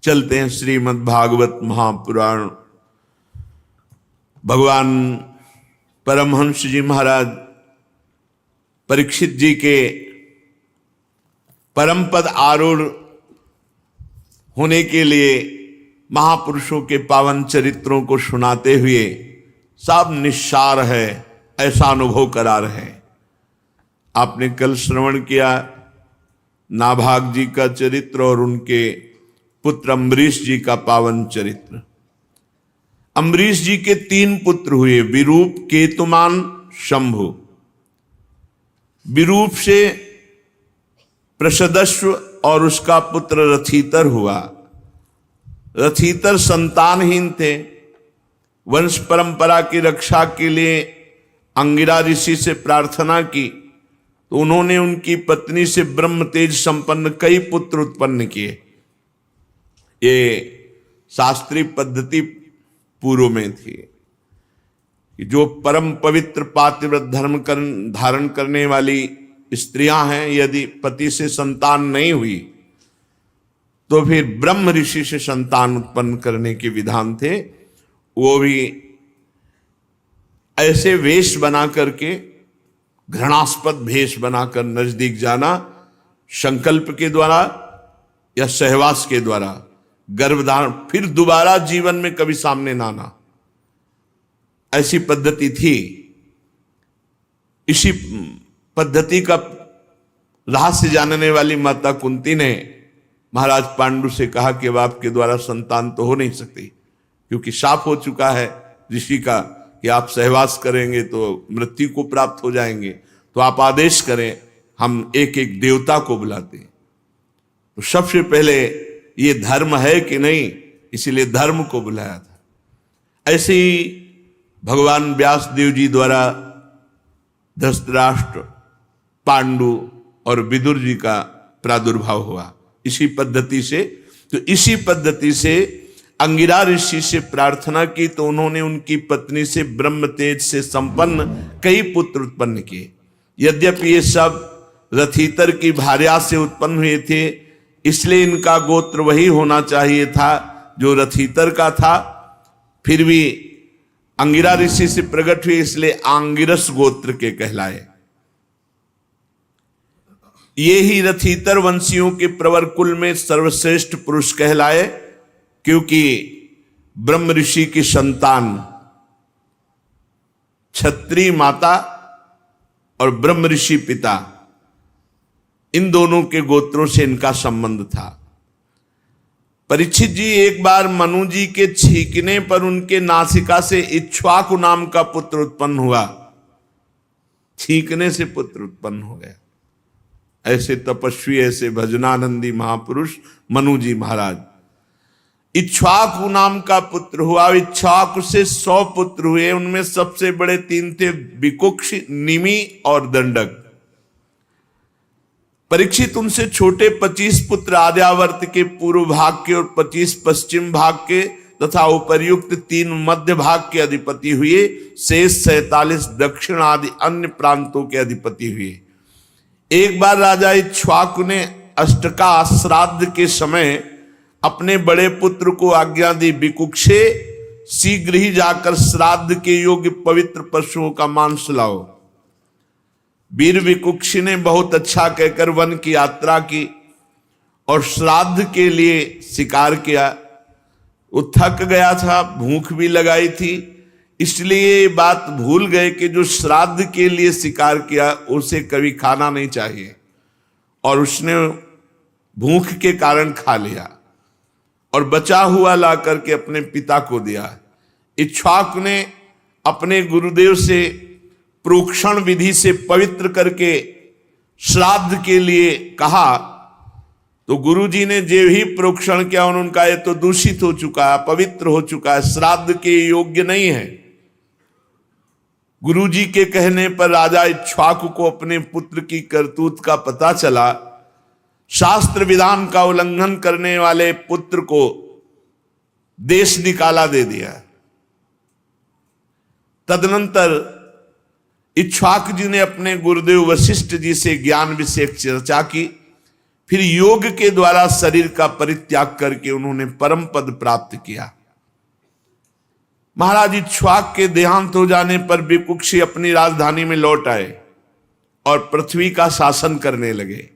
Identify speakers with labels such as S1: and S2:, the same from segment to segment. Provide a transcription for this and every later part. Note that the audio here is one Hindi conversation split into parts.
S1: चलते हैं श्रीमद् भागवत महापुराण। भगवान परमहंस जी महाराज परीक्षित जी के परम पद आरूढ़ होने के लिए महापुरुषों के पावन चरित्रों को सुनाते हुए सब निस्सार है ऐसा अनुभव करा रहे हैं। आपने कल श्रवण किया नाभाग जी का चरित्र और उनके पुत्र अम्बरीश जी का पावन चरित्र। अम्बरीश जी के 3 पुत्र हुए, विरूप, केतुमान, शंभु। विरूप से प्रसदस्व और उसका पुत्र रथीतर हुआ। रथीतर संतानहीन थे। वंश परंपरा की रक्षा के लिए अंगिरा ऋषि से प्रार्थना की तो उन्होंने उनकी पत्नी से ब्रह्म तेज संपन्न कई पुत्र उत्पन्न किए। ये शास्त्रीय पद्धति पूर्व में थी कि जो परम पवित्र पातिव्रत धर्म धारण करने वाली स्त्रियां हैं, यदि पति से संतान नहीं हुई तो फिर ब्रह्म ऋषि से संतान उत्पन्न करने के विधान थे। वो भी ऐसे वेश बना करके, घृणास्पद भेष बनाकर नजदीक जाना, संकल्प के द्वारा या सहवास के द्वारा गर्भधारण, फिर दोबारा जीवन में कभी सामने ना आना, ऐसी पद्धति थी। इसी पद्धति का रहस्य जानने वाली माता कुंती ने महाराज पांडु से कहा कि अब आपके द्वारा संतान तो हो नहीं सकती, क्योंकि शाप हो चुका है ऋषि का कि आप सहवास करेंगे तो मृत्यु को प्राप्त हो जाएंगे। तो आप आदेश करें, हम एक एक देवता को बुलाते हैं। तो सबसे पहले ये धर्म है कि नहीं, इसीलिए धर्म को बुलाया था। ऐसे ही भगवान व्यास देव जी द्वारा धृतराष्ट्र, पांडु और विदुर जी का प्रादुर्भाव हुआ इसी पद्धति से। तो इसी पद्धति से अंगिरा ऋषि से प्रार्थना की तो उन्होंने उनकी पत्नी से ब्रह्म तेज से संपन्न कई पुत्र उत्पन्न किए। यद्यपि ये सब रथीतर की भार्या से उत्पन्न हुए थे, इसलिए इनका गोत्र वही होना चाहिए था जो रथीतर का था। फिर भी अंगिरा ऋषि से प्रकट हुए, इसलिए आंगिरस गोत्र के कहलाए। ये ही रथीतर वंशियों के प्रवर कुल में सर्वश्रेष्ठ पुरुष कहलाए, क्योंकि ब्रह्म ऋषि की संतान क्षत्रिय माता और ब्रह्म ऋषि पिता, इन दोनों के गोत्रों से इनका संबंध था। परीक्षित जी एक बार मनु जी के छींकने पर उनके नासिका से इक्ष्वाकु नाम का पुत्र उत्पन्न हुआ। छींकने से पुत्र उत्पन्न हो गया। ऐसे तपस्वी, ऐसे भजनानंदी महापुरुष मनु जी महाराज। इक्ष्वाकु नाम का पुत्र हुआ। इक्ष्वाकु से 100 पुत्र हुए। उनमें सबसे बड़े 3 थे, विकुक्ष, निमि और दंडक। परीक्षित उनसे छोटे 25 पुत्र आर्यावर्त के पूर्व भाग के और 25 पश्चिम भाग के तथा उपर्युक्त 3 मध्य भाग के अधिपति हुए। शेष 47 दक्षिण आदि अन्य प्रांतों के अधिपति हुए। एक बार राजा इक्ष्वाकु ने अष्टका श्राद्ध के समय अपने बड़े पुत्र को आज्ञा दी, विकुक्षे शीघ्र ही जाकर श्राद्ध के योग्य पवित्र पशुओं का मांस लाओ। वीर विकुक्षी ने बहुत अच्छा कहकर वन की यात्रा की और श्राद्ध के लिए शिकार किया। वो थक गया था, भूख भी लगाई थी, इसलिए ये बात भूल गए कि जो श्राद्ध के लिए शिकार किया उसे कभी खाना नहीं चाहिए, और उसने भूख के कारण खा लिया और बचा हुआ ला करके अपने पिता को दिया। इक्ष्वाकु ने अपने गुरुदेव से प्रोक्षण विधि से पवित्र करके श्राद्ध के लिए कहा, तो गुरुजी ने जो ही प्रोक्षण किया उन्होंने कहा, ये तो दूषित हो चुका है, पवित्र हो चुका है, श्राद्ध के योग्य नहीं है। गुरुजी के कहने पर राजा इक्ष्वाकु को अपने पुत्र की करतूत का पता चला। शास्त्र विधान का उल्लंघन करने वाले पुत्र को देश निकाला दे दिया। तदनंतर इक्ष्वाकु जी ने अपने गुरुदेव वशिष्ठ जी से ज्ञान विषयक चर्चा की फिर योग के द्वारा शरीर का परित्याग करके उन्होंने परम पद प्राप्त किया। महाराज इक्ष्वाक के देहांत हो जाने पर विकुक्षी अपनी राजधानी में लौट आए और पृथ्वी का शासन करने लगे।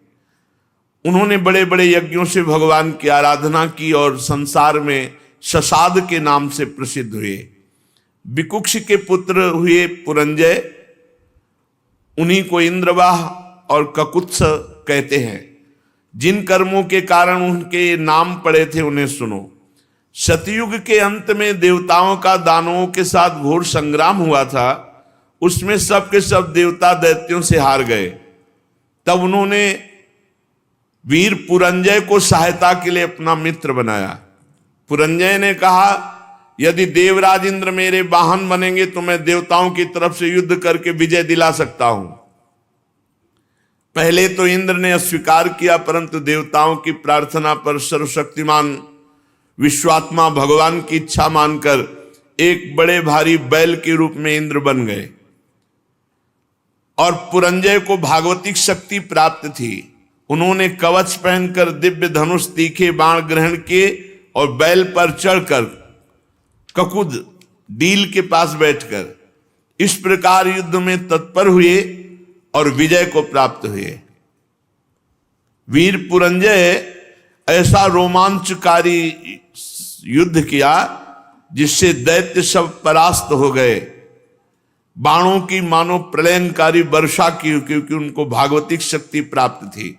S1: उन्होंने बड़े बड़े यज्ञों से भगवान की आराधना की और संसार में शशाद के नाम से प्रसिद्ध हुए। विकुक्ष के पुत्र हुए पुरंजय, उन्हीं को इंद्रवाह और ककुत्स कहते हैं। जिन कर्मों के कारण उनके नाम पड़े थे उन्हें सुनो। सतयुग के अंत में देवताओं का दानवों के साथ घोर संग्राम हुआ था। उसमें सब के सब देवता दैत्यों से हार गए। तब उन्होंने वीर पुरंजय को सहायता के लिए अपना मित्र बनाया। पुरंजय ने कहा, यदि देवराज इंद्र मेरे वाहन बनेंगे तो मैं देवताओं की तरफ से युद्ध करके विजय दिला सकता हूं। पहले तो इंद्र ने अस्वीकार किया, परंतु देवताओं की प्रार्थना पर सर्वशक्तिमान विश्वात्मा भगवान की इच्छा मानकर एक बड़े भारी बैल के रूप में इंद्र बन गए। और पुरंजय को भागवतिक शक्ति प्राप्त थी। उन्होंने कवच पहनकर दिव्य धनुष तीखे बाण ग्रहण किए और बैल पर चढ़कर ककुद डील के पास बैठकर इस प्रकार युद्ध में तत्पर हुए और विजय को प्राप्त हुए। वीर पुरंजय ऐसा रोमांचकारी युद्ध किया जिससे दैत्य सब परास्त हो गए। बाणों की मानो प्रलयंकारी वर्षा की, क्योंकि उनको भागवतिक शक्ति प्राप्त थी।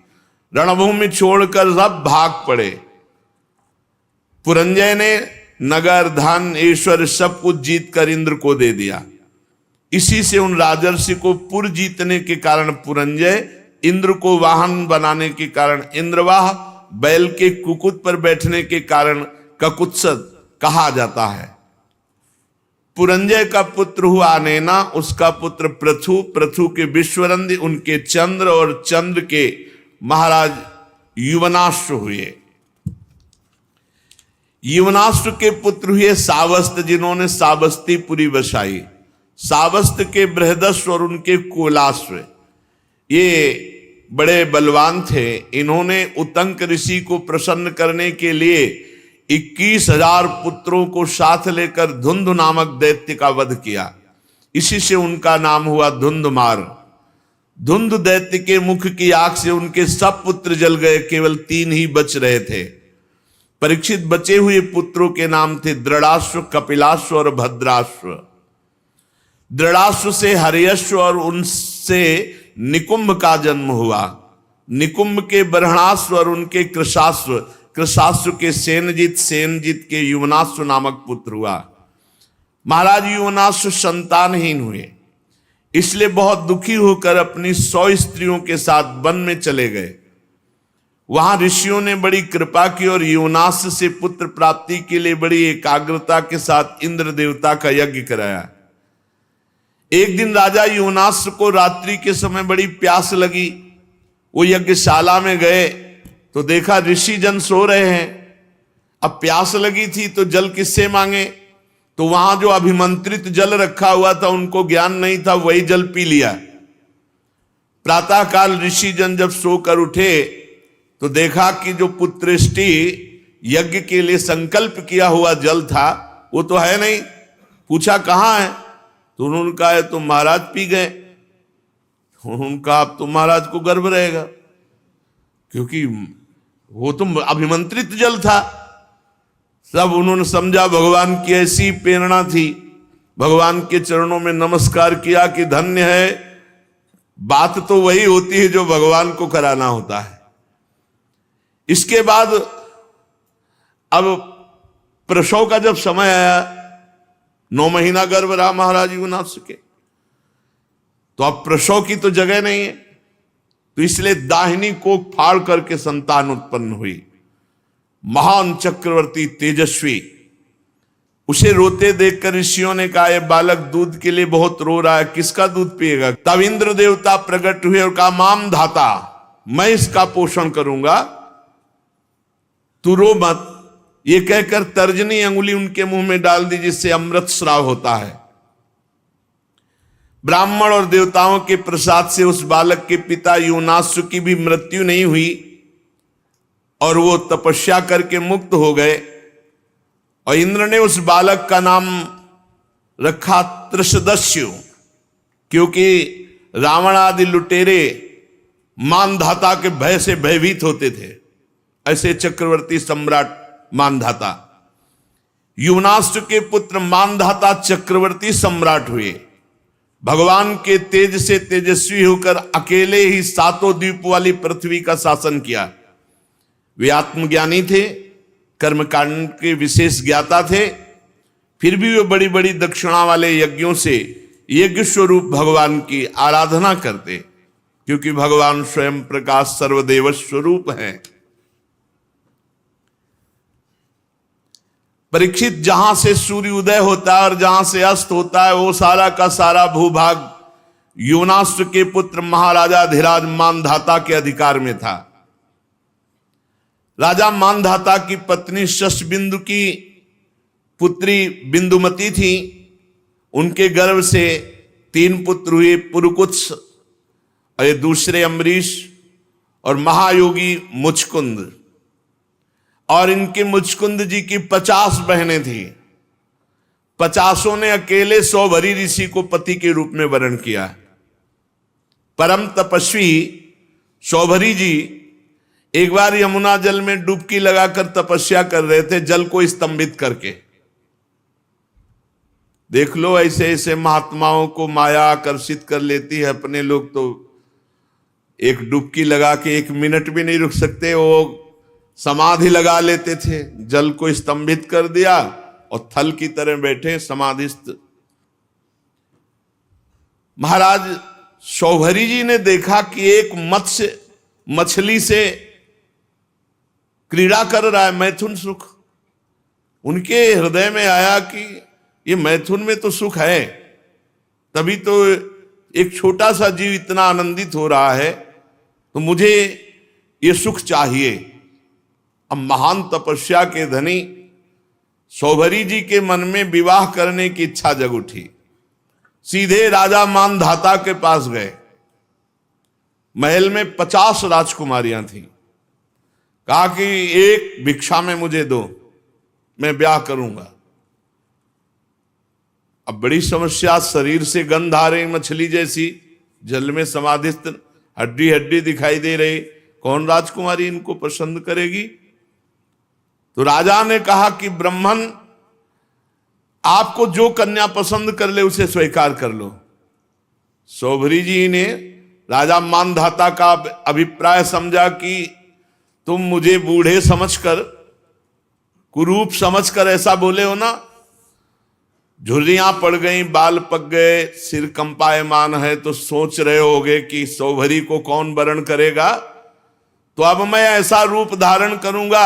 S1: रणभूमि छोड़कर सब भाग पड़े। पुरंजय ने नगर धन ईश्वर सब कुछ जीतकर इंद्र को दे दिया। इसी से उन राजर्षि को पुर जीतने के कारण पुरंजय, इंद्र को वाहन बनाने के कारण इंद्रवाह, बैल के कुकुट पर बैठने के कारण ककुत्सद कहा जाता है। पुरंजय का पुत्र हुआ अनेना, उसका पुत्र पृथु, पृथु के विश्वरंदी, उनके चंद्र और चंद्र के महाराज युवनाश्व हुए। युवनाश्व के पुत्र हुए सावस्त, जिन्होंने सावस्तीपुरी बसाई। सावस्त के बृहदस्व और उनके कोलाश्व, ये बड़े बलवान थे। इन्होंने उतंक ऋषि को प्रसन्न करने के लिए 21,000 पुत्रों को साथ लेकर धुंध नामक दैत्य का वध किया। इसी से उनका नाम हुआ धुंधमार। धुंध दैत्य के मुख की आग से उनके सब पुत्र जल गए, केवल 3 ही बच रहे थे। परीक्षित बचे हुए पुत्रों के नाम थे दृढ़ाश्व, कपिलाश्व और भद्राश्व। दृढ़ाश्व से हरियश्व और उनसे निकुंभ का जन्म हुआ। निकुंभ के बरहणाश्व और उनके कृशाश्व, कृशाश्व के सेनजित, सेनजित के युवनाश्व नामक पुत्र हुआ। महाराज युवनाश्व संतानहीन हुए, इसलिए बहुत दुखी होकर अपनी 100 स्त्रियों के साथ वन में चले गए। वहां ऋषियों ने बड़ी कृपा की और युवनाश्व से पुत्र प्राप्ति के लिए बड़ी एकाग्रता के साथ इंद्र देवता का यज्ञ कराया। एक दिन राजा युवनाश्व को रात्रि के समय बड़ी प्यास लगी। वो यज्ञशाला में गए तो देखा ऋषि जन सो रहे हैं। अब प्यास लगी थी तो जल किससे मांगे? तो वहां जो अभिमंत्रित जल रखा हुआ था, उनको ज्ञान नहीं था, वही जल पी लिया। प्रातःकाल ऋषि जन जब सोकर उठे तो देखा कि जो पुत्रेष्टि यज्ञ के लिए संकल्प किया हुआ जल था वो तो है नहीं। पूछा कहाँ है? तो उन्होंने कहा तो महाराज पी गए। उन्होंने कहा अब तो महाराज को गर्व रहेगा, क्योंकि वो तो अभिमंत्रित जल था। सब उन्होंने समझा भगवान की ऐसी प्रेरणा थी। भगवान के चरणों में नमस्कार किया कि धन्य है, बात तो वही होती है जो भगवान को कराना होता है। इसके बाद अब प्रसव का जब समय आया, 9 महीना गर्भ रहा महाराज युवनाश्व के, तो अब प्रसव की तो जगह नहीं है, तो इसलिए दाहिनी को फाड़ करके संतान उत्पन्न हुई। महान चक्रवर्ती तेजस्वी, उसे रोते देखकर ऋषियों ने कहा, यह बालक दूध के लिए बहुत रो रहा है, किसका दूध पिएगा? तब इंद्र देवता प्रकट हुए और कहा, माम धाता, मैं इसका पोषण करूंगा, तू रो मत। ये कहकर तर्जनी अंगुली उनके मुंह में डाल दी, जिससे अमृत स्राव होता है। ब्राह्मण और देवताओं के प्रसाद से उस बालक के पिता युवनाश्व की भी मृत्यु नहीं हुई और वो तपस्या करके मुक्त हो गए। और इंद्र ने उस बालक का नाम रखा त्रिशदस्यु, क्योंकि रावण आदि लुटेरे मानधाता के भय से भयभीत होते थे। ऐसे चक्रवर्ती सम्राट मानधाता, युवनाष्ट्र के पुत्र मानधाता चक्रवर्ती सम्राट हुए। भगवान के तेज से तेजस्वी होकर अकेले ही 7 द्वीप वाली पृथ्वी का शासन किया। वे आत्मज्ञानी थे, कर्मकांड के विशेष ज्ञाता थे, फिर भी वे बड़ी बड़ी दक्षिणा वाले यज्ञों से यज्ञ स्वरूप भगवान की आराधना करते, क्योंकि भगवान स्वयं प्रकाश सर्वदेव स्वरूप है। परीक्षित, जहां से सूर्य उदय होता है और जहां से अस्त होता है, वो सारा का सारा भूभाग युवनाष्ट्र के पुत्र महाराजा धीराज मानधाता के अधिकार में था। राजा मानधाता की पत्नी शशबिंदु की पुत्री बिंदुमती थी। उनके गर्भ से 3 पुत्र हुए, पुरुकुत्स और दूसरे अम्बरीश और महायोगी मुचकुंद। और इनके मुचकुंद जी की 50 बहनें थी। 50 ने अकेले सौभरी ऋषि को पति के रूप में वरण किया। परम तपस्वी सौभरी जी एक बार यमुना जल में डुबकी लगाकर तपस्या कर रहे थे, जल को स्तंभित करके। देख लो, ऐसे ऐसे महात्माओं को माया आकर्षित कर लेती है। अपने लोग तो एक डुबकी लगा के 1 मिनट भी नहीं रुक सकते, वो समाधि लगा लेते थे। जल को स्तंभित कर दिया और थल की तरह बैठे समाधिस्थ। महाराज सौभरी जी ने देखा कि एक मत्स्य मछली से क्रीड़ा कर रहा है, मैथुन सुख। उनके हृदय में आया कि ये मैथुन में तो सुख है, तभी तो एक छोटा सा जीव इतना आनंदित हो रहा है, तो मुझे ये सुख चाहिए। अब महान तपस्या के धनी सौभरी जी के मन में विवाह करने की इच्छा जग उठी। सीधे राजा मानधाता के पास गए। महल में 50 राजकुमारियां थीं। कहा कि एक भिक्षा में मुझे दो, मैं ब्याह करूंगा। अब बड़ी समस्या, शरीर से गंध आ रही मछली जैसी, जल में समाधिस्थ, हड्डी हड्डी दिखाई दे रही, कौन राजकुमारी इनको पसंद करेगी? तो राजा ने कहा कि ब्राह्मण, आपको जो कन्या पसंद कर ले उसे स्वीकार कर लो। सौभरी जी ने राजा मानधाता का अभिप्राय समझा कि तुम मुझे बूढ़े समझकर, कुरूप समझकर ऐसा बोले हो ना। झुर्रियां पड़ गई, बाल पक गए, सिर कंपायमान है, तो सोच रहे होगे कि सौभरी को कौन वरण करेगा। तो अब मैं ऐसा रूप धारण करूंगा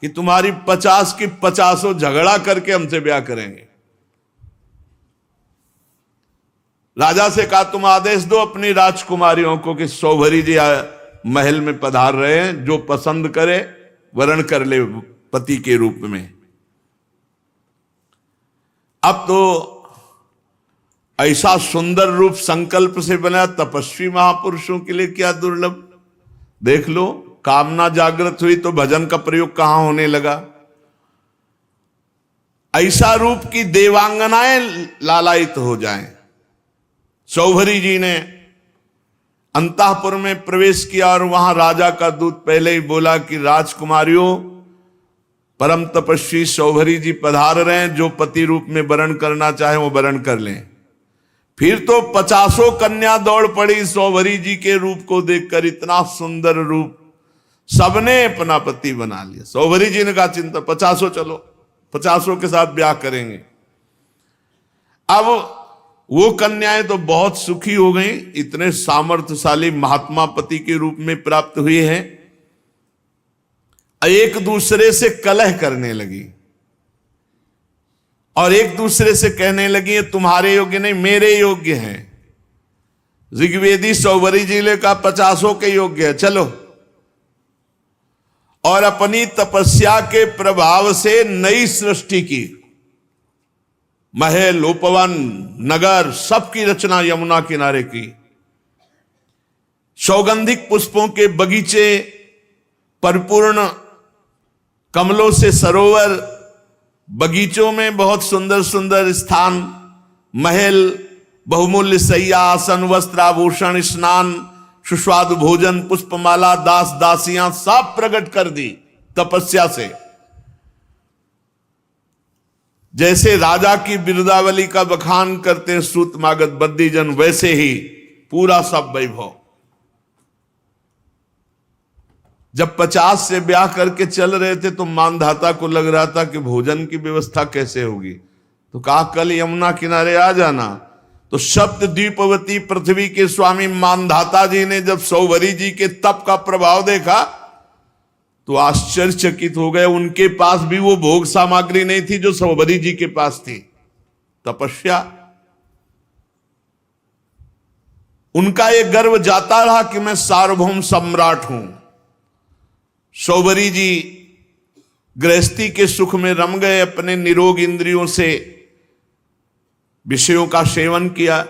S1: कि तुम्हारी 50 की 50 झगड़ा करके हमसे ब्याह करेंगे। राजा से कहा, तुम आदेश दो अपनी राजकुमारियों को कि सौभरी जी महल में पधार रहे हैं, जो पसंद करे वरण कर ले पति के रूप में। अब तो ऐसा सुंदर रूप संकल्प से बना, तपस्वी महापुरुषों के लिए क्या दुर्लभ। देख लो, कामना जागृत हुई तो भजन का प्रयोग कहां होने लगा। ऐसा रूप की देवांगनाएं लालायित हो जाएं। सौभरी जी ने अंतःपुर में प्रवेश किया और वहां राजा का दूत पहले ही बोला कि राजकुमारियों, परम तपस्वी सौभरी जी पधार रहे हैं, जो पति रूप में वरण करना चाहे वो वरण कर लें। फिर तो 50 कन्या दौड़ पड़ी सौभरी जी के रूप को देखकर। इतना सुंदर रूप, सबने अपना पति बना लिया। सौभरी जी ने कहा, चिंता 50 चलो, 50 के साथ ब्याह करेंगे। अब वो कन्याएं तो बहुत सुखी हो गई, इतने सामर्थ्यशाली महात्मा पति के रूप में प्राप्त हुए हैं। एक दूसरे से कलह करने लगी और एक दूसरे से कहने लगी, तुम्हारे योग्य नहीं, मेरे योग्य हैं। ऋग्वेदी सौभरी जिले का 50 के योग्य है, चलो। और अपनी तपस्या के प्रभाव से नई सृष्टि की, महल, उपवन, नगर, सबकी रचना यमुना किनारे की। सौगंधिक पुष्पों के बगीचे परिपूर्ण कमलों से सरोवर, बगीचों में बहुत सुंदर सुंदर स्थान, महल, बहुमूल्य सैया, आसन, वस्त्र, आभूषण, स्नान, सुस्वादु भोजन, पुष्पमाला, दास दासियां सब प्रकट कर दी तपस्या से। जैसे राजा की बिरुदावली का बखान करते हैं सूत मागध बद्दीजन, वैसे ही पूरा सब वैभव। जब 50 से ब्याह करके चल रहे थे तो मानधाता को लग रहा था कि भोजन की व्यवस्था कैसे होगी, तो कहा कल यमुना किनारे आ जाना। तो सप्त द्वीपवती पृथ्वी के स्वामी मानधाता जी ने जब सौभरी जी के तप का प्रभाव देखा तो आश्चर्यचकित हो गए। उनके पास भी वो भोग सामग्री नहीं थी जो सौभरी जी के पास थी। तपस्या, उनका ये गर्व जाता रहा कि मैं सार्वभौम सम्राट हूं। सौभरी जी गृहस्थी के सुख में रम गए, अपने निरोग इंद्रियों से विषयों का सेवन किया,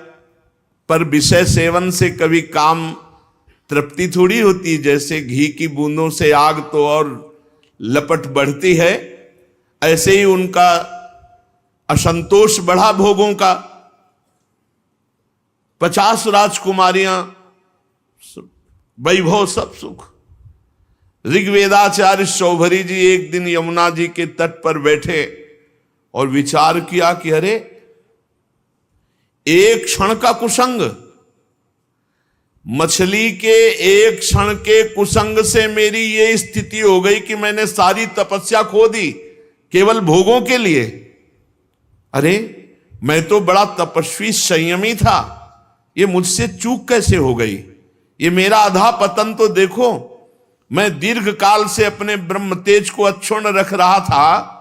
S1: पर विषय सेवन से कभी काम तृप्ति थोड़ी होती। जैसे घी की बूंदों से आग तो और लपट बढ़ती है, ऐसे ही उनका असंतोष बढ़ा भोगों का। 50 राजकुमारियां, वैभव, सब सुख। ऋग्वेदाचार्य सौभरी जी एक दिन यमुना जी के तट पर बैठे और विचार किया कि अरे एक क्षण का कुसंग, मछली के एक क्षण के कुसंग से मेरी ये स्थिति हो गई कि मैंने सारी तपस्या खो दी केवल भोगों के लिए। अरे मैं तो बड़ा तपस्वी संयमी था, ये मुझसे चूक कैसे हो गई? ये मेरा आधा पतन तो देखो। मैं दीर्घ काल से अपने ब्रह्म तेज को अक्षुण्ण रख रहा था,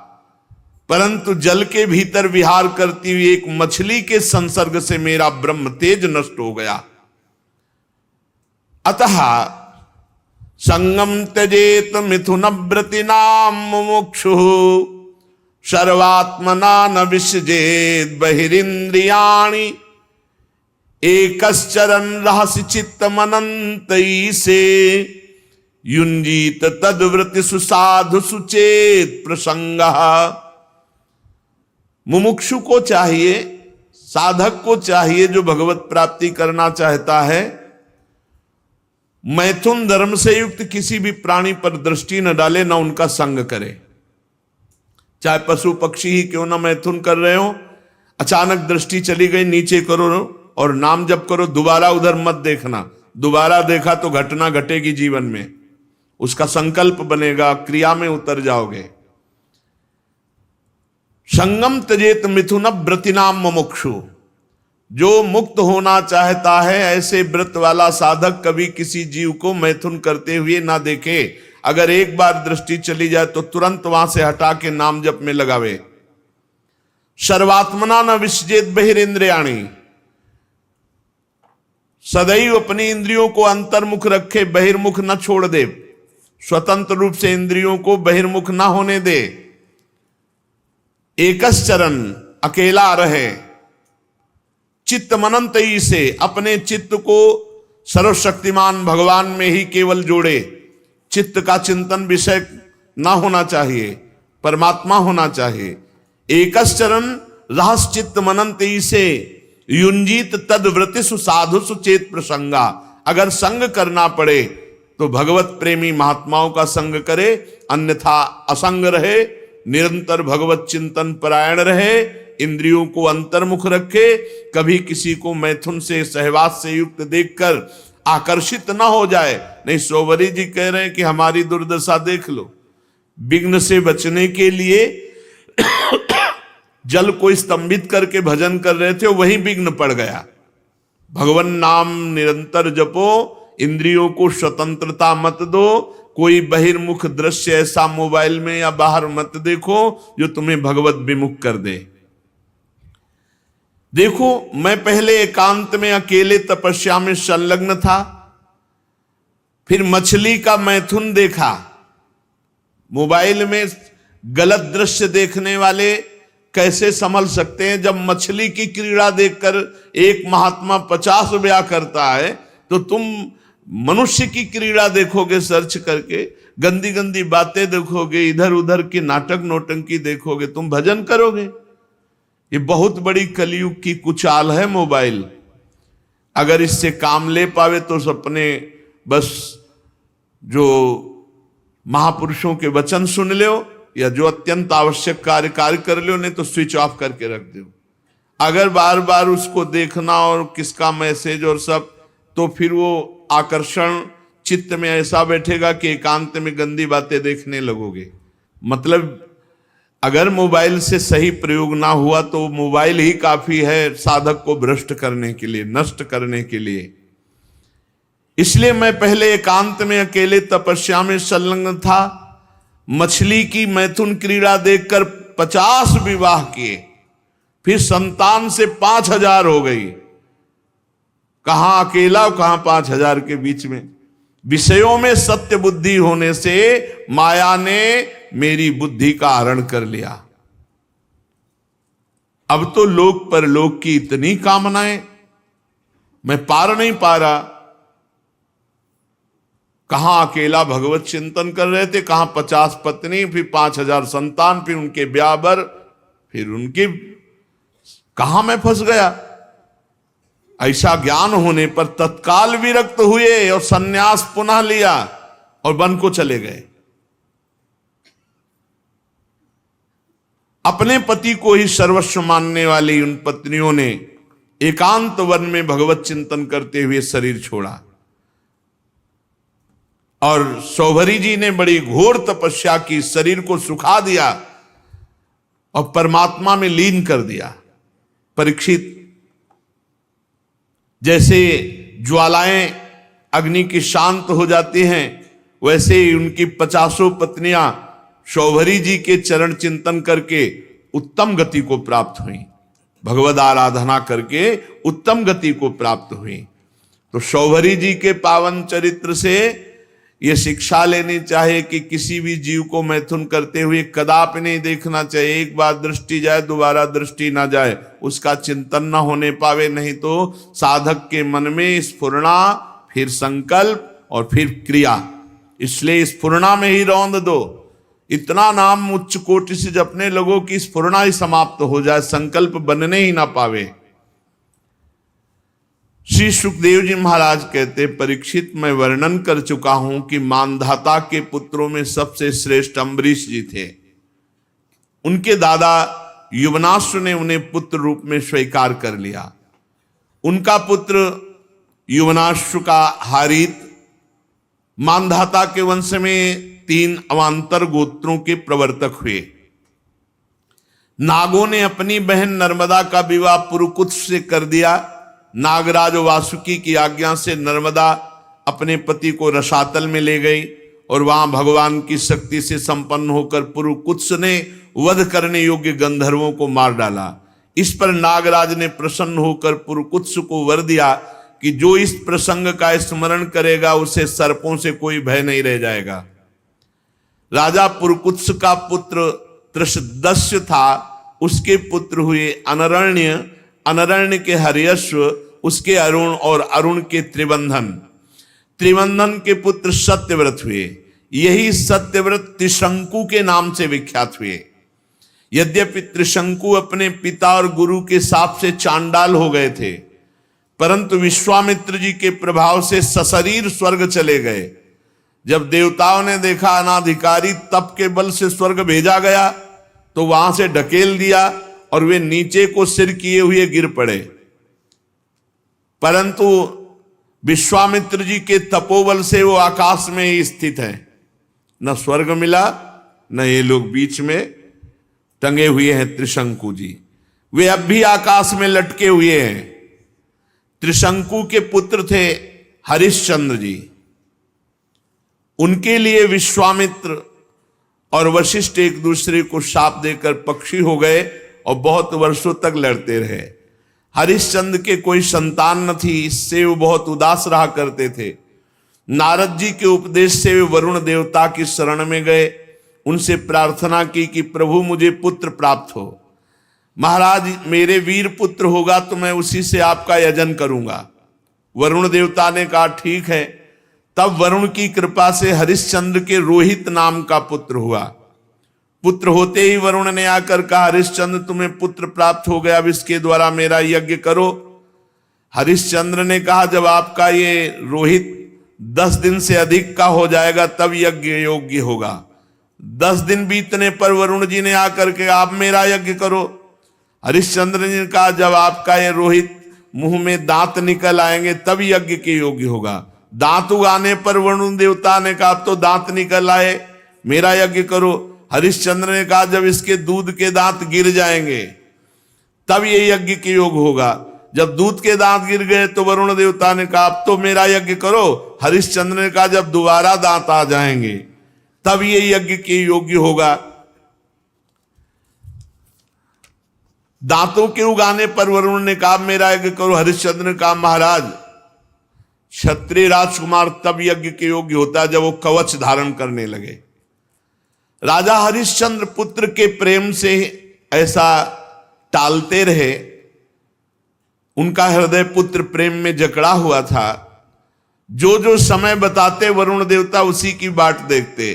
S1: परंतु जल के भीतर विहार करती हुई एक मछली के संसर्ग से मेरा ब्रह्म तेज नष्ट हो गया। अतः संगम त्यजेत मिथुन व्रतिनाम मुमुक्षु सर्वात्मना न विसजेत बहिरिंद्रियाणि एकश्चरन् रहस्य चित्त मनंतई से युंजीत तद्वृत्ति सुसाधु सुचेत प्रसंग। मुमुक्षु को चाहिए, साधक को चाहिए, जो भगवत प्राप्ति करना चाहता है, मैथुन धर्म से युक्त किसी भी प्राणी पर दृष्टि न डाले, न उनका संग करे। चाहे पशु पक्षी ही क्यों ना मैथुन कर रहे हो, अचानक दृष्टि चली गई, नीचे करो और नाम जप करो, दोबारा उधर मत देखना। दोबारा देखा तो घटना घटेगी जीवन में, उसका संकल्प बनेगा, क्रिया में उतर जाओगे। संगम त्यजेत मिथुन व्रतिनाम मुमुक्षु, जो मुक्त होना चाहता है ऐसे व्रत वाला साधक कभी किसी जीव को मैथुन करते हुए ना देखे। अगर एक बार दृष्टि चली जाए तो तुरंत वहां से हटा के नाम जप में लगावे। सर्वात्मना न विसजेत बहिरिंद्रियाणि, सदैव अपनी इंद्रियों को अंतर्मुख रखे, बहिर्मुख न छोड़ दे, स्वतंत्र रूप से इंद्रियों को बहिर्मुख ना होने दे। एकश्चरन्, अकेला रहे, चित्त मनंतई से, अपने चित्त को सर्वशक्तिमान भगवान में ही केवल जोड़े। चित्त का चिंतन विषय ना होना चाहिए, परमात्मा होना चाहिए। एकश्चरन् रहस्य चित्त मनंतई से युंजीत तद्वृत्ति सुसाधु सुचेत प्रसंगा। अगर संग करना पड़े तो भगवत प्रेमी महात्माओं का संग करे, अन्यथा असंग रहे, निरंतर भगवत चिंतन परायण रहे, इंद्रियों को अंतर्मुख रखे, कभी किसी को मैथुन से सहवास से युक्त देखकर आकर्षित ना हो जाए। नहीं, सौभरी जी कह रहे हैं कि हमारी दुर्दशा देख लो। विघ्न से बचने के लिए जल को स्तंभित करके भजन कर रहे थे, वही विघ्न पड़ गया। भगवान नाम निरंतर जपो, इंद्रियों को स्वतंत्रता मत दो, कोई बहिर्मुख दृश्य ऐसा मोबाइल में या बाहर मत देखो जो तुम्हें भगवत विमुख कर दे। देखो, मैं पहले एकांत में अकेले तपस्या में संलग्न था, फिर मछली का मैथुन देखा। मोबाइल में गलत दृश्य देखने वाले कैसे संभल सकते हैं? जब मछली की क्रीड़ा देखकर एक महात्मा 50 ब्याह करता है, तो तुम मनुष्य की क्रीड़ा देखोगे सर्च करके, गंदी गंदी बातें देखोगे, इधर उधर की नाटक नौटंकी देखोगे, तुम भजन करोगे? ये बहुत बड़ी कलयुग की कुचाल है मोबाइल। अगर इससे काम ले पावे तो अपने बस जो महापुरुषों के वचन सुन लो, या जो अत्यंत आवश्यक कार्य कर लो, नहीं तो स्विच ऑफ करके रख दो। अगर बार बार उसको देखना और किसका मैसेज और सब, तो फिर वो आकर्षण चित्त में ऐसा बैठेगा कि एकांत में गंदी बातें देखने लगोगे। मतलब अगर मोबाइल से सही प्रयोग ना हुआ तो मोबाइल ही काफी है साधक को भ्रष्ट करने के लिए, नष्ट करने के लिए। इसलिए मैं पहले एकांत में अकेले तपस्या में संलग्न था। मछली की मैथुन क्रीड़ा देखकर 50 विवाह किए, फिर संतान से 5000 हो गई। कहां अकेला और कहां 5000 के बीच में। विषयों में सत्य बुद्धि होने से माया ने मेरी बुद्धि का हरण कर लिया। अब तो लोक परलोक की इतनी कामनाएं, मैं पार नहीं पा रहा। कहां अकेला भगवत चिंतन कर रहे थे, कहां 50 पत्नी, फिर 5000 संतान, फिर उनके ब्याह बर, फिर उनकी, कहां मैं फंस गया। ऐसा ज्ञान होने पर तत्काल विरक्त हुए और सन्यास पुनः लिया और वन को चले गए। अपने पति को ही सर्वस्व मानने वाली उन पत्नियों ने एकांत वन में भगवत चिंतन करते हुए शरीर छोड़ा। और सौभरी जी ने बड़ी घोर तपस्या की, शरीर को सुखा दिया और परमात्मा में लीन कर दिया। परीक्षित, जैसे ज्वालाएं अग्नि की शांत हो जाती हैं, वैसे ही उनकी 50 पत्नियां सौभरी जी के चरण चिंतन करके उत्तम गति को प्राप्त हुई, भगवद आराधना करके उत्तम गति को प्राप्त हुई। तो सौभरी जी के पावन चरित्र से ये शिक्षा लेनी चाहिए कि किसी भी जीव को मैथुन करते हुए कदापि नहीं देखना चाहिए। एक बार दृष्टि जाए, दोबारा दृष्टि ना जाए, उसका चिंतन ना होने पावे। नहीं तो साधक के मन में स्फुरना, फिर संकल्प और फिर क्रिया। इसलिए स्फुरना में ही रौंद दो। इतना नाम उच्च कोटि से जपने लोगों की स्फुरना ही समाप्त हो जाए, संकल्प बनने ही ना पावे। श्री सुखदेव जी महाराज कहते, परीक्षित, मैं वर्णन कर चुका हूं कि मानधाता के पुत्रों में सबसे श्रेष्ठ अम्बरीश जी थे। उनके दादा युवनाश्व ने उन्हें पुत्र रूप में स्वीकार कर लिया। उनका पुत्र युवनाश्व का हारित मानधाता के वंश में 3 अवान्तर गोत्रों के प्रवर्तक हुए। नागों ने अपनी बहन नर्मदा का विवाह पुरुकुत्स से कर दिया। नागराज वासुकी की आज्ञा से नर्मदा अपने पति को रसातल में ले गई और वहां भगवान की शक्ति से संपन्न होकर पुरुकुत्स ने वध करने योग्य गंधर्वों को मार डाला। इस पर नागराज ने प्रसन्न होकर पुरुकुत्स को वर दिया कि जो इस प्रसंग का स्मरण करेगा उसे सर्पों से कोई भय नहीं रह जाएगा। राजा पुरुकुत्स का पुत्र त्रिशदस्य था, उसके पुत्र हुए अनरण्य, अनरण्य के हर्यश्व, उसके अरुण और अरुण के त्रिबंधन, त्रिबंधन के पुत्र सत्यव्रत हुए। यही सत्यव्रत त्रिशंकु के नाम से विख्यात हुए। यद्यपि त्रिशंकु अपने पिता और गुरु के शाप से चांडाल हो गए थे, परंतु विश्वामित्र जी के प्रभाव से सशरीर स्वर्ग चले गए। जब देवताओं ने देखा अनाधिकारी तप के बल से स्वर्ग भेजा गया, तो वहां से ढकेल दिया और वे नीचे को सिर किए हुए गिर पड़े। परंतु विश्वामित्र जी के तपोबल से वो आकाश में ही स्थित है। न स्वर्ग मिला, न ये लोग बीच में टंगे हुए हैं त्रिशंकु जी। वे अब भी आकाश में लटके हुए हैं। त्रिशंकु के पुत्र थे हरिश्चंद्र जी। उनके लिए विश्वामित्र और वशिष्ठ एक दूसरे को शाप देकर पक्षी हो गए और बहुत वर्षों तक लड़ते रहे। हरिश्चंद्र के कोई संतान न थी, इससे वो बहुत उदास रहा करते थे। नारद जी के उपदेश से वे वरुण देवता की शरण में गए, उनसे प्रार्थना की कि प्रभु मुझे पुत्र प्राप्त हो। महाराज, मेरे वीर पुत्र होगा तो मैं उसी से आपका यजन करूंगा। वरुण देवता ने कहा ठीक है। तब वरुण की कृपा से हरिश्चंद्र के रोहित नाम का पुत्र हुआ। पुत्र होते ही वरुण ने आकर कहा, हरिश्चंद्र तुम्हें पुत्र प्राप्त हो गया, अब इसके द्वारा मेरा यज्ञ करो। हरिश्चंद्र ने कहा, जब आपका ये रोहित 10 दिन से अधिक का हो जाएगा तब यज्ञ योग्य होगा। 10 दिन बीतने पर वरुण जी ने आकर के, आप मेरा यज्ञ करो। हरिश्चंद्र ने कहा, जब आपका ये रोहित मुंह में दांत निकल आएंगे तब यज्ञ के योग्य होगा। दांत उगाने पर वरुण देवता ने कहा, अब तो दांत निकल आए, मेरा यज्ञ करो। हरिश्चंद्र ने कहा, जब इसके दूध के दांत गिर जाएंगे तब ये यज्ञ के योग होगा। जब दूध के दांत गिर गए तो वरुण देवता ने कहा, अब तो मेरा यज्ञ करो। हरिश्चंद्र ने कहा, जब दोबारा दांत आ जाएंगे तब ये यज्ञ के योग्य होगा। दांतों के उगाने पर वरुण ने कहा, मेरा यज्ञ करो। हरिश्चंद्र ने कहा, महाराज क्षत्रिय राजकुमार तब यज्ञ के योग्य होता है जब वो कवच धारण करने लगे। राजा हरिश्चंद्र पुत्र के प्रेम से ऐसा टालते रहे। उनका हृदय पुत्र प्रेम में जकड़ा हुआ था। जो जो समय बताते वरुण देवता उसी की बाट देखते।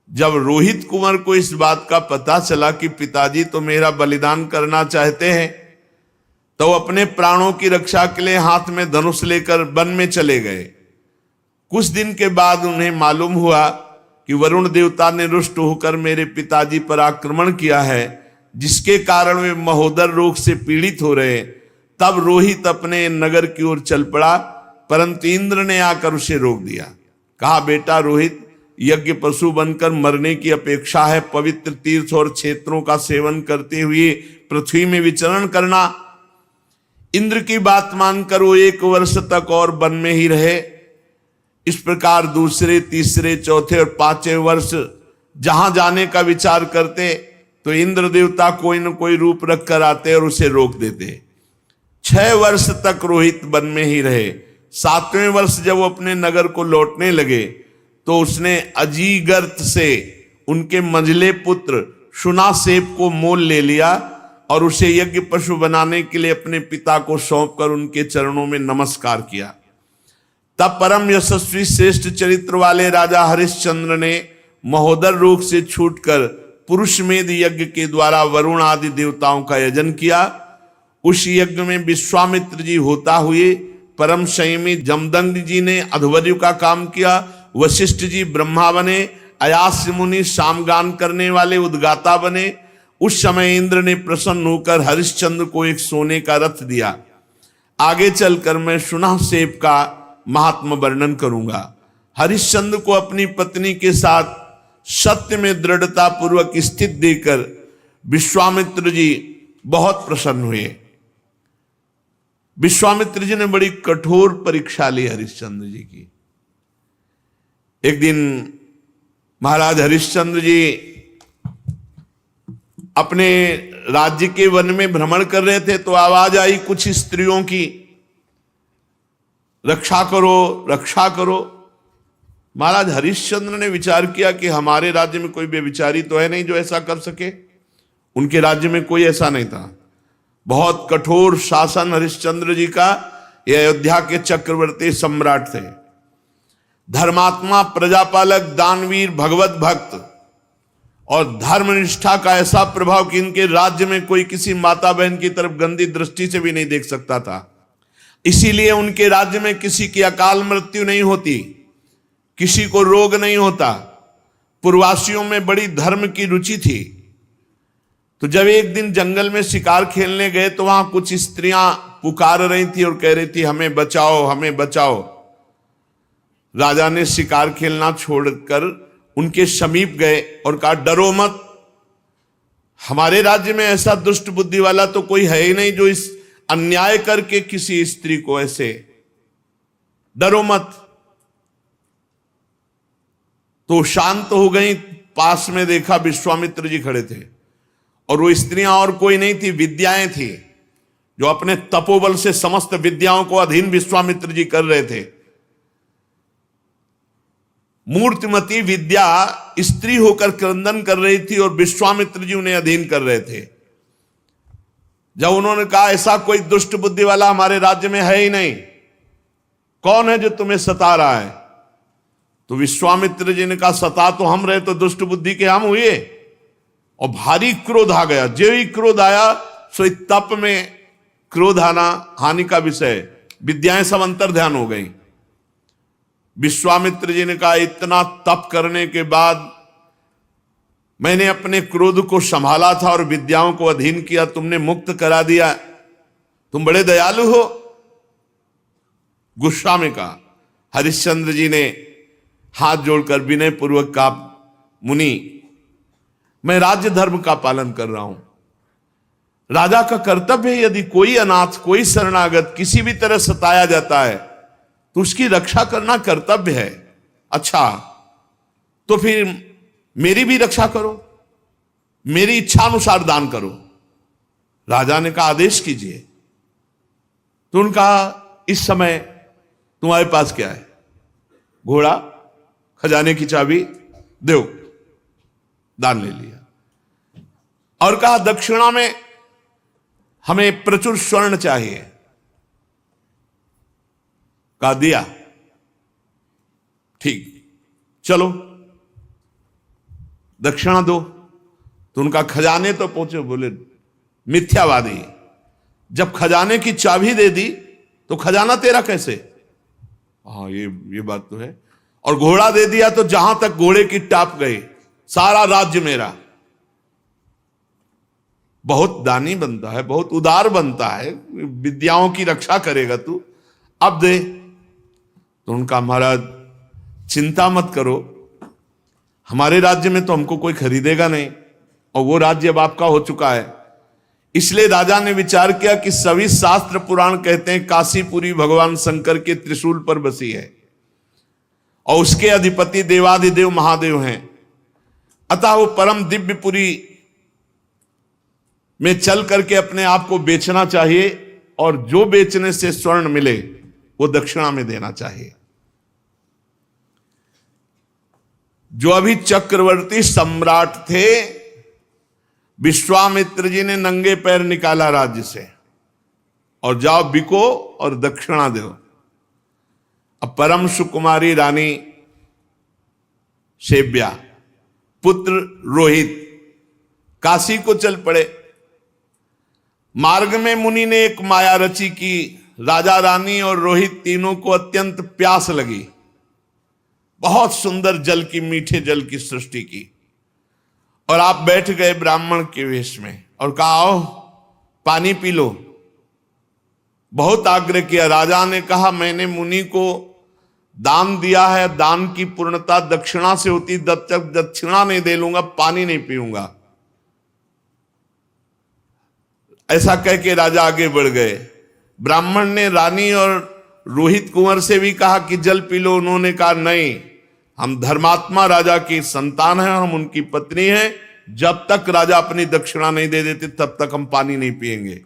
S1: जब रोहित कुंवर को इस बात का पता चला कि पिताजी तो मेरा बलिदान करना चाहते हैं, तो अपने प्राणों की रक्षा के लिए हाथ में धनुष लेकर वन में चले गए। कुछ दिन के बाद उन्हें मालूम हुआ कि वरुण देवता ने रुष्ट होकर मेरे पिताजी पर आक्रमण किया है, जिसके कारण वे महोदर रोग से पीड़ित हो रहे। तब रोहित अपने नगर की ओर चल पड़ा, परंतु इंद्र ने आकर उसे रोक दिया। कहा, बेटा रोहित, यज्ञ पशु बनकर मरने की अपेक्षा है पवित्र तीर्थ और क्षेत्रों का सेवन करते हुए पृथ्वी में विचरण करना। इंद्र की बात मानकर वो 1 वर्ष तक और वन में ही रहे। इस प्रकार दूसरे, तीसरे, चौथे और 5वें वर्ष जहां जाने का विचार करते तो इंद्र देवता कोई न कोई रूप रख कर आते और उसे रोक देते। 6 वर्ष तक रोहित वन में ही रहे। 7वें वर्ष जब वो अपने नगर को लौटने लगे तो उसने अजीगर्त से उनके मंझले पुत्र शुनासेप को मोल ले लिया और उसे यज्ञ पशु बनाने के लिए अपने पिता को सौंपकर उनके चरणों में नमस्कार किया। तब परम यशस्वी श्रेष्ठ चरित्र वाले राजा हरिश्चंद्र ने महोदर रोग से छूटकर पुरुषमेध यज्ञ के द्वारा वरुण आदि देवताओं का यजन किया। उस यज्ञ में विश्वामित्र जी होता हुए, परम संयमी जमदग्नि जी ने अध्वर्यु का काम किया, वशिष्ठ जी ब्रह्मा बने, अयास्य मुनि सामगान करने वाले उद्गाता बने। उस समय इंद्र ने प्रसन्न होकर हरिश्चंद्र को एक सोने का रथ दिया। आगे चलकर मैं शुनासेप का महात्म वर्णन करूंगा। हरिश्चंद्र को अपनी पत्नी के साथ सत्य में दृढ़ता पूर्वक स्थित देकर विश्वामित्र जी बहुत प्रसन्न हुए। विश्वामित्र जी ने बड़ी कठोर परीक्षा ली हरिश्चंद्र जी की। एक दिन महाराज हरिश्चंद्र जी अपने राज्य के वन में भ्रमण कर रहे थे तो आवाज आई कुछ स्त्रियों की, रक्षा करो, रक्षा करो। महाराज हरिश्चंद्र ने विचार किया कि हमारे राज्य में कोई व्यभिचारी तो है नहीं जो ऐसा कर सके। उनके राज्य में कोई ऐसा नहीं था। बहुत कठोर शासन हरिश्चंद्र जी का। ये अयोध्या के चक्रवर्ती सम्राट थे, धर्मात्मा, प्रजापालक, दानवीर, भगवत भक्त और धर्मनिष्ठा का ऐसा प्रभाव कि इनके राज्य में कोई किसी माता बहन की तरफ गंदी दृष्टि से भी नहीं देख सकता था। इसीलिए उनके राज्य में किसी की अकाल मृत्यु नहीं होती, किसी को रोग नहीं होता। पूर्ववासियों में बड़ी धर्म की रुचि थी। तो जब एक दिन जंगल में शिकार खेलने गए तो वहां कुछ स्त्रियां पुकार रही थी और कह रही थी, हमें बचाओ, हमें बचाओ। राजा ने शिकार खेलना छोड़कर उनके समीप गए और कहा, डरो मत, हमारे राज्य में ऐसा दुष्ट बुद्धि वाला तो कोई है ही नहीं जो इस अन्याय करके किसी स्त्री को ऐसे, डरो मत। तो शांत हो गई। पास में देखा विश्वामित्र जी खड़े थे और वो स्त्रियां और कोई नहीं थी, विद्याएं थी जो अपने तपोबल से समस्त विद्याओं को अधीन विश्वामित्र जी कर रहे थे। मूर्तिमती विद्या स्त्री होकर क्रंदन कर रही थी और विश्वामित्र जी उन्हें अधीन कर रहे थे। जब उन्होंने कहा ऐसा कोई दुष्ट बुद्धि वाला हमारे राज्य में है ही नहीं, कौन है जो तुम्हें सता रहा है? तो विश्वामित्र जी ने कहा, सता तो हम रहे, तो दुष्ट बुद्धि के हम हुए। और भारी क्रोध आ गया। जो ही क्रोध आया सो तप में क्रोध आना हानि का विषय, विद्याएं सब अंतर ध्यान हो गई। विश्वामित्र जी ने कहा, इतना तप करने के बाद मैंने अपने क्रोध को संभाला था और विद्याओं को अधीन किया, तुमने मुक्त करा दिया, तुम बड़े दयालु हो। गुस्सा में कहा। हरिश्चंद्र जी ने हाथ जोड़कर विनय पूर्वक कहा, मुनि, मैं राज्य धर्म का पालन कर रहा हूं। राजा का कर्तव्य है, यदि कोई अनाथ, कोई शरणागत किसी भी तरह सताया जाता है तो उसकी रक्षा करना कर्तव्य है। अच्छा, तो फिर मेरी भी रक्षा करो, मेरी इच्छा अनुसार दान करो। राजा ने कहा, आदेश कीजिए। तो उनका, इस समय तुम्हारे पास क्या है? घोड़ा, खजाने की चाबी, दो। दान ले लिया और कहा, दक्षिणा में हमें प्रचुर स्वर्ण चाहिए। कहा, दिया। ठीक, चलो दक्षिणा दो। तो उनका खजाने तो पहुंचे। बोले, मिथ्यावादी, जब खजाने की चाबी दे दी तो खजाना तेरा कैसे? हाँ, ये बात तो है। और घोड़ा दे दिया तो जहां तक घोड़े की टाप गई, सारा राज्य मेरा। बहुत दानी बनता है, बहुत उदार बनता है, विद्याओं की रक्षा करेगा तू, अब दे। तो उनका, महाराज चिंता मत करो, हमारे राज्य में तो हमको कोई खरीदेगा नहीं, और वो राज्य अब आपका हो चुका है। इसलिए राजा ने विचार किया कि सभी शास्त्र पुराण कहते हैं काशीपुरी भगवान शंकर के त्रिशूल पर बसी है और उसके अधिपति देवाधिदेव महादेव हैं। अतः वो परम दिव्यपुरी में चल करके अपने आप को बेचना चाहिए, और जो बेचने से स्वर्ण मिले वो दक्षिणा में देना चाहिए। जो अभी चक्रवर्ती सम्राट थे, विश्वामित्र जी ने नंगे पैर निकाला राज्य से, और जाओ बिको और दक्षिणा दो। अब परम सुकुमारी रानी सेव्या, पुत्र रोहित काशी को चल पड़े। मार्ग में मुनि ने एक माया रची कि राजा रानी और रोहित तीनों को अत्यंत प्यास लगी। बहुत सुंदर जल की, मीठे जल की सृष्टि की, और आप बैठ गए ब्राह्मण के वेश में और कहा, आओ पानी पी लो। बहुत आग्रह किया। राजा ने कहा, मैंने मुनि को दान दिया है, दान की पूर्णता दक्षिणा से होती, जब तक दक्षिणा नहीं दे लूंगा पानी नहीं पीऊंगा। ऐसा कह के राजा आगे बढ़ गए। ब्राह्मण ने रानी और रोहित कुंवर से भी कहा कि जल पी लो। उन्होंने कहा, नहीं, हम धर्मात्मा राजा की संतान हैं, हम उनकी पत्नी हैं, जब तक राजा अपनी दक्षिणा नहीं दे देते तब तक हम पानी नहीं पिएंगे।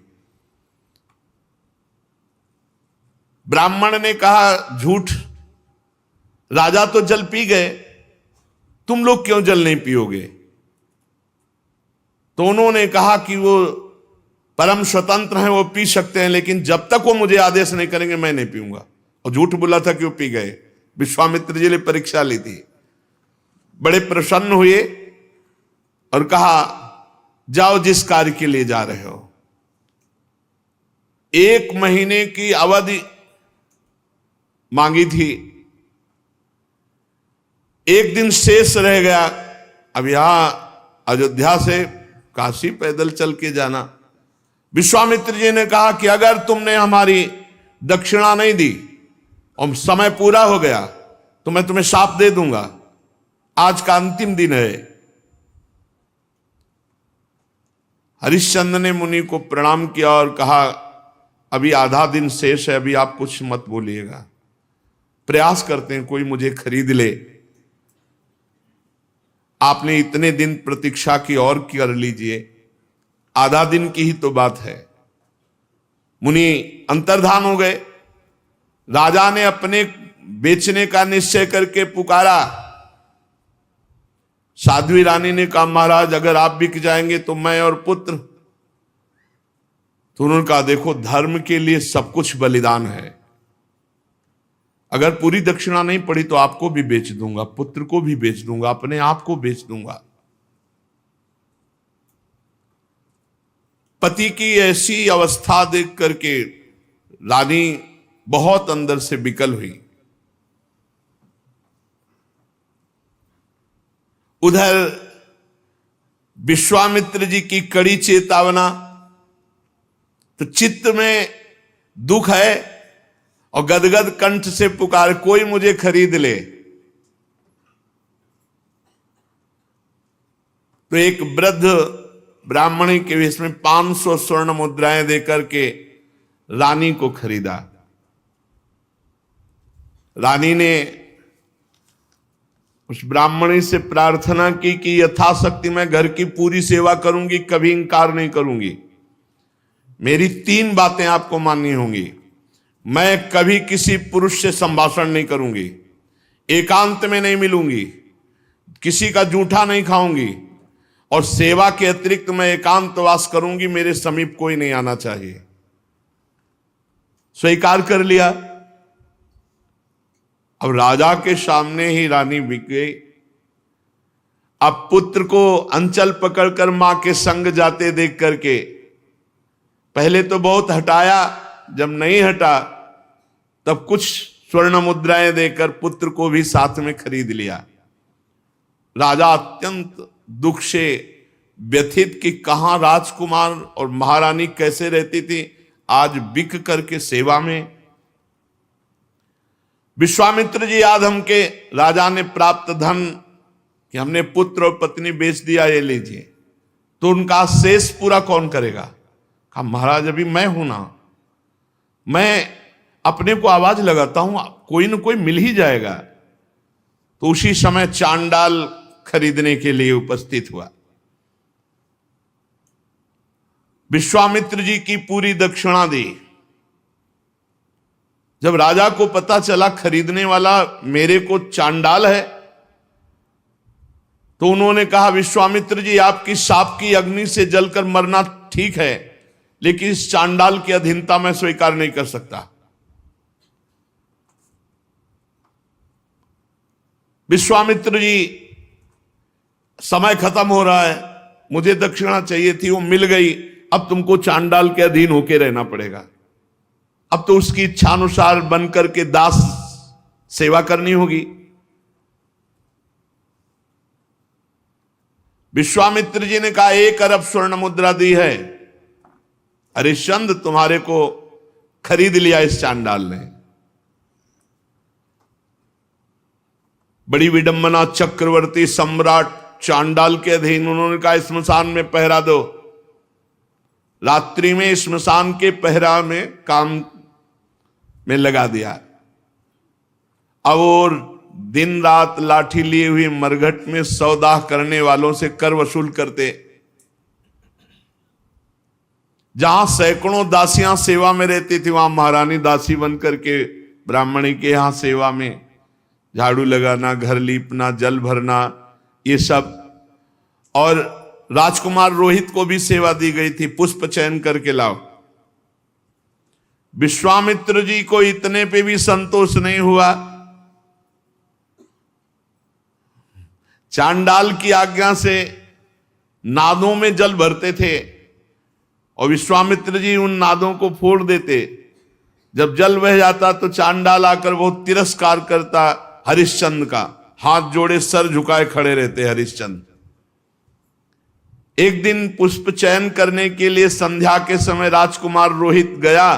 S1: ब्राह्मण ने कहा, झूठ, राजा तो जल पी गए, तुम लोग क्यों जल नहीं पियोगे? तो उन्होंने कहा कि वो परम स्वतंत्र हैं, वो पी सकते हैं, लेकिन जब तक वो मुझे आदेश नहीं करेंगे मैं नहीं पीऊंगा। और झूठ बोला था कि वो पी गए। विश्वामित्र जी ने परीक्षा ली थी, बड़े प्रसन्न हुए और कहा, जाओ जिस कार्य के लिए जा रहे हो। 1 महीने की अवधि मांगी थी, 1 दिन शेष रह गया। अब यहां अयोध्या से काशी पैदल चल के जाना। विश्वामित्र जी ने कहा कि अगर तुमने हमारी दक्षिणा नहीं दी और समय पूरा हो गया तो मैं तुम्हें शाप दे दूंगा। आज का अंतिम दिन है। हरिश्चंद्र ने मुनि को प्रणाम किया और कहा, अभी आधा दिन शेष है, अभी आप कुछ मत बोलिएगा, प्रयास करते हैं कोई मुझे खरीद ले। आपने इतने दिन प्रतीक्षा की और कर लीजिए, आधा दिन की ही तो बात है। मुनि अंतर्धान हो गए। राजा ने अपने बेचने का निश्चय करके पुकारा। साध्वी रानी ने कहा, महाराज अगर आप बिक जाएंगे तो मैं और पुत्र। तो उन्होंने कहा, देखो धर्म के लिए सब कुछ बलिदान है। अगर पूरी दक्षिणा नहीं पड़ी तो आपको भी बेच दूंगा, पुत्र को भी बेच दूंगा, अपने आप को बेच दूंगा। पति की ऐसी अवस्था देख करके रानी बहुत अंदर से विकल हुई। उधर विश्वामित्र जी की कड़ी चेतावना, तो चित्त में दुख है और गदगद कंठ से पुकार, कोई मुझे खरीद ले। तो एक वृद्ध ब्राह्मणी के वेश में 500 स्वर्ण मुद्राएं देकर के रानी को खरीदा। रानी ने उस ब्राह्मणी से प्रार्थना की कि यथाशक्ति मैं घर की पूरी सेवा करूंगी, कभी इंकार नहीं करूंगी। मेरी 3 बातें आपको माननी होंगी। मैं कभी किसी पुरुष से संभाषण नहीं करूंगी, एकांत में नहीं मिलूंगी, किसी का जूठा नहीं खाऊंगी, और सेवा के अतिरिक्त मैं एकांतवास करूंगी, मेरे समीप कोई नहीं आना चाहिए। स्वीकार कर लिया। अब राजा के सामने ही रानी बिक गई। अब पुत्र को अंचल पकड़कर मां के संग जाते देख करके पहले तो बहुत हटाया, जब नहीं हटा तब कुछ स्वर्ण मुद्राएं देकर पुत्र को भी साथ में खरीद लिया। राजा अत्यंत दुख से व्यथित कि कहां राजकुमार और महारानी कैसे रहती थी, आज बिक करके सेवा में। विश्वामित्र जी याद हमके राजा ने प्राप्त धन कि हमने पुत्र और पत्नी बेच दिया, ये लीजिए। तो उनका शेष पूरा कौन करेगा? कहा महाराज अभी मैं हूं ना, मैं अपने को आवाज लगाता हूं, कोई न कोई मिल ही जाएगा। तो उसी समय चांडाल खरीदने के लिए उपस्थित हुआ। विश्वामित्र जी की पूरी दक्षिणा दी। जब राजा को पता चला खरीदने वाला मेरे को चांडाल है, तो उन्होंने कहा विश्वामित्र जी आपकी शाप की अग्नि से जलकर मरना ठीक है, लेकिन इस चांडाल की अधीनता मैं स्वीकार नहीं कर सकता। विश्वामित्र जी समय खत्म हो रहा है, मुझे दक्षिणा चाहिए थी, वो मिल गई, अब तुमको चांडाल के अधीन होकर रहना पड़ेगा। अब तो उसकी इच्छानुसार बनकर के दास सेवा करनी होगी। विश्वामित्र जी ने कहा 1 अरब स्वर्ण मुद्रा दी है, हरिश्चंद्र तुम्हारे को खरीद लिया इस चांडाल ने। बड़ी विडंबना, चक्रवर्ती सम्राट चांडाल के अधीन। उन्होंने कहा स्मशान में पहरा दो। रात्रि में स्मशान के पहरा में काम में लगा दिया। अब और दिन रात लाठी लिए हुए मरघट में सौदा करने वालों से कर वसूल करते। जहां सैकड़ों दासियां सेवा में रहती थी, वहां महारानी दासी बनकर के ब्राह्मणी के यहां सेवा में झाड़ू लगाना, घर लीपना, जल भरना, ये सब। और राजकुमार रोहित को भी सेवा दी गई थी, पुष्प चयन करके लाओ। विश्वामित्र जी को इतने पे भी संतोष नहीं हुआ। चांडाल की आज्ञा से नादों में जल भरते थे और विश्वामित्र जी उन नादों को फोड़ देते। जब जल बह जाता तो चांडाल आकर बहुत तिरस्कार करता हरिश्चंद्र का, हाथ जोड़े सर झुकाए खड़े रहते हरिश्चंद्र। एक दिन पुष्प चयन करने के लिए संध्या के समय राजकुमार रोहित गया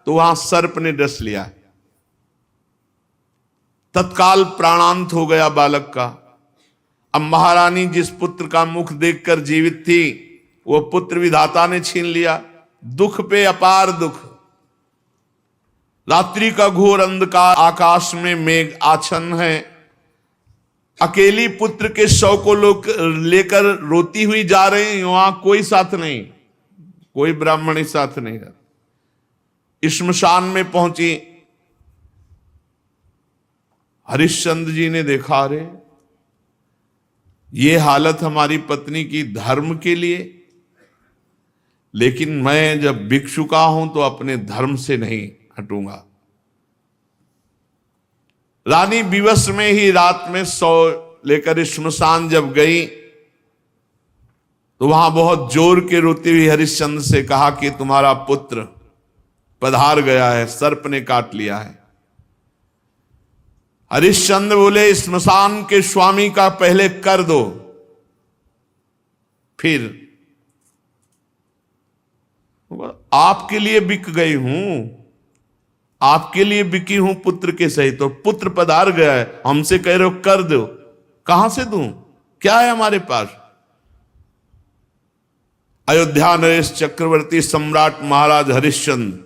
S1: तो वहां सर्प ने डस लिया। तत्काल प्राणांत हो गया बालक का। अब महारानी जिस पुत्र का मुख देखकर जीवित थी, वो पुत्र विधाता ने छीन लिया। दुख पे अपार दुख। रात्रि का घोर अंधकार, आकाश में मेघ आच्छन्न है। अकेली पुत्र के शव को लोग लेकर रोती हुई जा रही, वहां कोई साथ नहीं, कोई ब्राह्मणी साथ नहीं है। श्मशान में पहुंची। हरिश्चंद्र जी ने देखा, अरे ये हालत हमारी पत्नी की धर्म के लिए, लेकिन मैं जब बिक चुका हूं तो अपने धर्म से नहीं हटूंगा। रानी विवश में ही रात में सौ लेकर श्मशान जब गई तो वहां बहुत जोर के रोती हुई हरिश्चंद्र से कहा कि तुम्हारा पुत्र पधार गया है, सर्प ने काट लिया है। हरिश्चंद्र बोले श्मशान के स्वामी का पहले कर दो, फिर आपके लिए बिक गई हूं, आपके लिए बिकी हूं पुत्र के सहित। तो पुत्र पधार गया है, हमसे कह रहे हो कर दो, कहां से दूं, क्या है हमारे पास। अयोध्या नरेश चक्रवर्ती सम्राट महाराज हरिश्चंद्र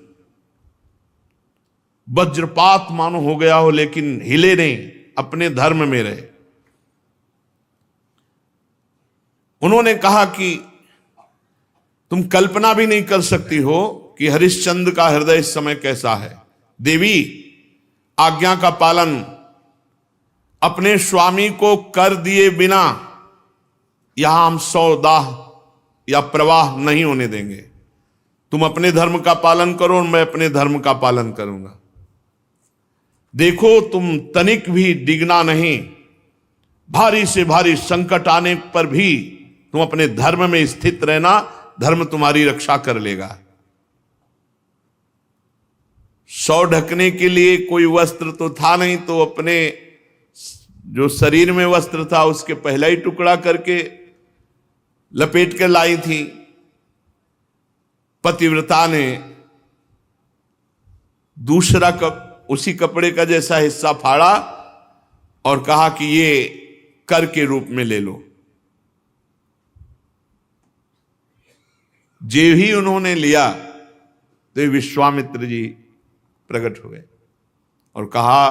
S1: वज्रपात मानो हो गया हो, लेकिन हिले नहीं, अपने धर्म में रहे। उन्होंने कहा कि तुम कल्पना भी नहीं कर सकती हो कि हरिश्चंद्र का हृदय इस समय कैसा है। देवी, आज्ञा का पालन अपने स्वामी को कर दिए बिना यहां हम सौदाह या प्रवाह नहीं होने देंगे। तुम अपने धर्म का पालन करो और मैं अपने धर्म का पालन करूंगा। देखो तुम तनिक भी डिगना नहीं, भारी से भारी संकट आने पर भी तुम अपने धर्म में स्थित रहना, धर्म तुम्हारी रक्षा कर लेगा। सौ ढकने के लिए कोई वस्त्र तो था नहीं, तो अपने जो शरीर में वस्त्र था उसके पहला ही टुकड़ा करके लपेट कर लाई थी। पतिव्रता ने दूसरा उसी कपड़े का जैसा हिस्सा फाड़ा और कहा कि ये कर के रूप में ले लो। जे ही उन्होंने लिया तो विश्वामित्र जी प्रकट हुए और कहा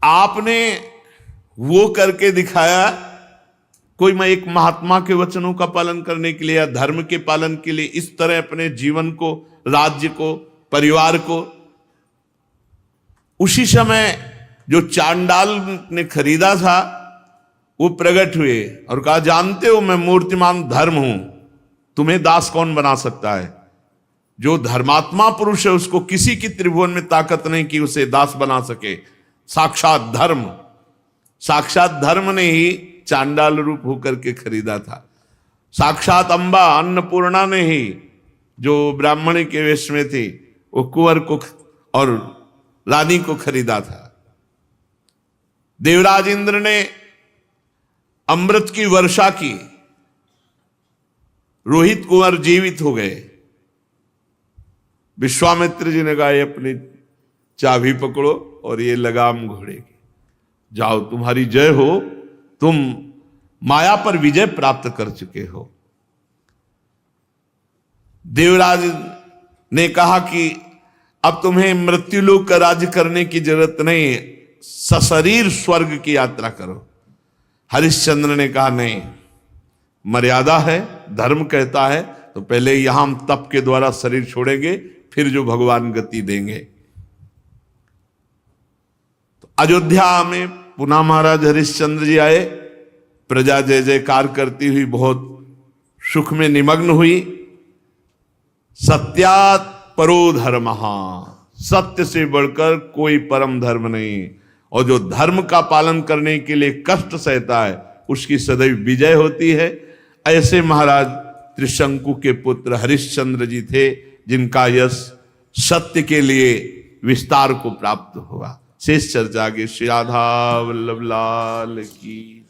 S1: आपने वो करके दिखाया, कोई मैं एक महात्मा के वचनों का पालन करने के लिए या धर्म के पालन के लिए इस तरह अपने जीवन को, राज्य को, परिवार को। उसी समय जो चांडाल ने खरीदा था वो प्रकट हुए और कहा जानते हो मैं मूर्तिमान धर्म हूं, तुम्हें दास कौन बना सकता है। जो धर्मात्मा पुरुष है उसको किसी की त्रिभुवन में ताकत नहीं कि उसे दास बना सके। साक्षात धर्म, साक्षात धर्म ने ही चांडाल रूप होकर के खरीदा था। साक्षात अंबा अन्नपूर्णा ने ही, जो ब्राह्मण के वेश में थी, वो कुंवर को और रानी को खरीदा था। देवराज इंद्र ने अमृत की वर्षा की, रोहित कुंवर जीवित हो गए। विश्वामित्र जी ने कहा ये अपनी चाबी पकड़ो और ये लगाम घोड़े की, जाओ तुम्हारी जय हो, तुम माया पर विजय प्राप्त कर चुके हो। देवराज ने कहा कि अब तुम्हें मृत्युलोक का राज्य करने की जरूरत नहीं, सशरीर स्वर्ग की यात्रा करो। हरिश्चंद्र ने कहा नहीं, मर्यादा है, धर्म कहता है तो पहले यहां हम तप के द्वारा शरीर छोड़ेंगे, फिर जो भगवान गति देंगे। तो अयोध्या में पुनः महाराज हरिश्चंद्र जी आए। प्रजा जय जयकार करती हुई बहुत सुख में निमग्न हुई। सत्यात् परो धर्मः, सत्य से बढ़कर कोई परम धर्म नहीं। और जो धर्म का पालन करने के लिए कष्ट सहता है उसकी सदैव विजय होती है। ऐसे महाराज त्रिशंकु के पुत्र हरिश्चंद्र जी थे, जिनका यश सत्य के लिए विस्तार को प्राप्त हुआ। शेष चर्चा आगे। श्री राधा वल्लभ लाल की।